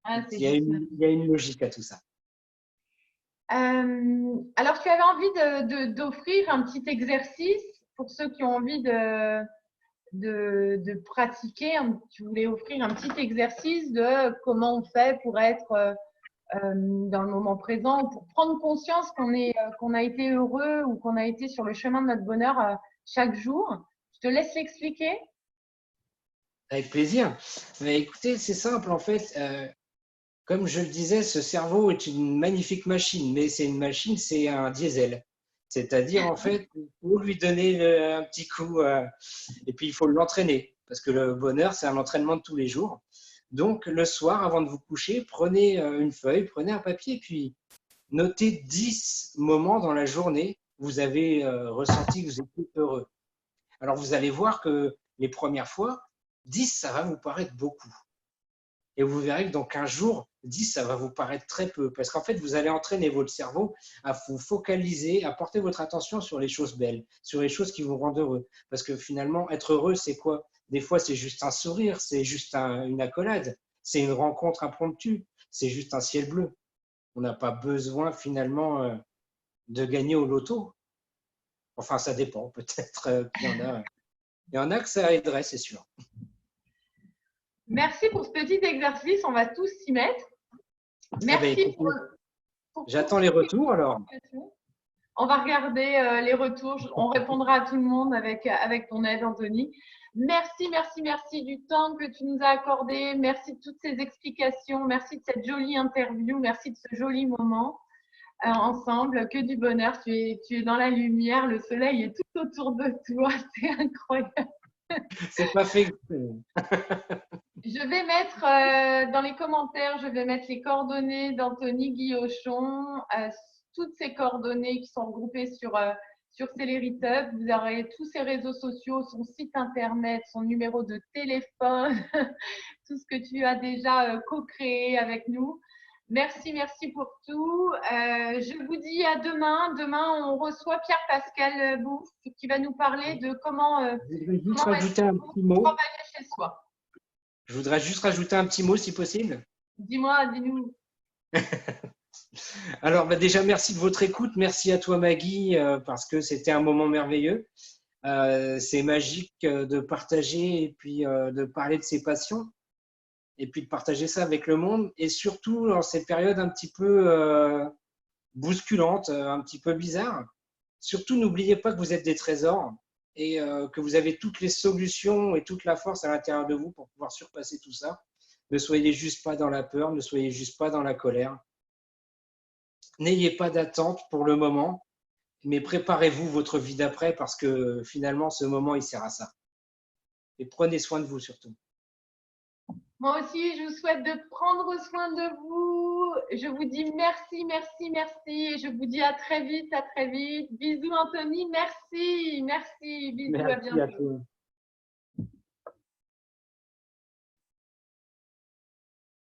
Ah, il y a une logique à tout ça. Alors, tu avais envie d'offrir un petit exercice pour ceux qui ont envie de pratiquer. Tu voulais offrir un petit exercice de comment on fait pour être dans le moment présent, pour prendre conscience qu'on a été heureux ou qu'on a été sur le chemin de notre bonheur chaque jour. Je te laisse l'expliquer. Avec plaisir. Mais écoutez, c'est simple en fait. Comme je le disais, ce cerveau est une magnifique machine, mais c'est une machine, c'est un diesel. C'est-à-dire, en fait, il faut lui donner un petit coup et puis il faut l'entraîner parce que le bonheur, c'est un entraînement de tous les jours. Donc, le soir, avant de vous coucher, prenez une feuille, prenez un papier, puis notez 10 moments dans la journée où vous avez ressenti que vous étiez heureux. Alors, vous allez voir que les premières fois, 10, ça va vous paraître beaucoup. Et vous verrez que dans 15 jours, 10, ça va vous paraître très peu. Parce qu'en fait, vous allez entraîner votre cerveau à vous focaliser, à porter votre attention sur les choses belles, sur les choses qui vous rendent heureux. Parce que finalement, être heureux, c'est quoi? Des fois, c'est juste un sourire, c'est juste une accolade, c'est une rencontre impromptue, c'est juste un ciel bleu. On n'a pas besoin finalement de gagner au loto. Enfin, ça dépend. Peut-être qu'il y en a que ça aiderait, c'est sûr. Merci pour ce petit exercice. On va tous s'y mettre. Merci pour j'attends les retours alors. On va regarder les retours. On répondra à tout le monde avec ton aide, Anthony. Merci, merci, merci du temps que tu nous as accordé. Merci de toutes ces explications. Merci de cette jolie interview. Merci de ce joli moment ensemble. Que du bonheur. Tu es dans la lumière. Le soleil est tout autour de toi. C'est incroyable. C'est pas fait. Je vais mettre dans les commentaires, je vais mettre les coordonnées d'Anthony Guillochon, toutes ces coordonnées qui sont regroupées sur Celeritub. Vous aurez tous ses réseaux sociaux, son site internet, son numéro de téléphone, tout ce que tu as déjà co-créé avec nous. Merci, merci pour tout. Je vous dis à demain. Demain, on reçoit Pierre-Pascal Bouff qui va nous parler de comment rajouter un petit mot. Travailler chez soi. Je voudrais juste rajouter un petit mot si possible. Dis-moi, dis-nous. Alors déjà, merci de votre écoute. Merci à toi Maggie parce que c'était un moment merveilleux. C'est magique de partager et puis de parler de ses passions et puis de partager ça avec le monde et surtout dans ces périodes un petit peu bousculantes, un petit peu bizarres. Surtout, n'oubliez pas que vous êtes des trésors et que vous avez toutes les solutions et toute la force à l'intérieur de vous pour pouvoir surpasser tout ça. Ne soyez juste pas dans la peur, ne soyez juste pas dans la colère. N'ayez pas d'attente pour le moment, mais préparez-vous votre vie d'après parce que finalement, ce moment, il sert à ça. Et prenez soin de vous surtout. Moi aussi, je vous souhaite de prendre soin de vous. Je vous dis merci, merci, merci. Et je vous dis à très vite, à très vite. Bisous Anthony, merci, merci. Bisous, merci à bientôt.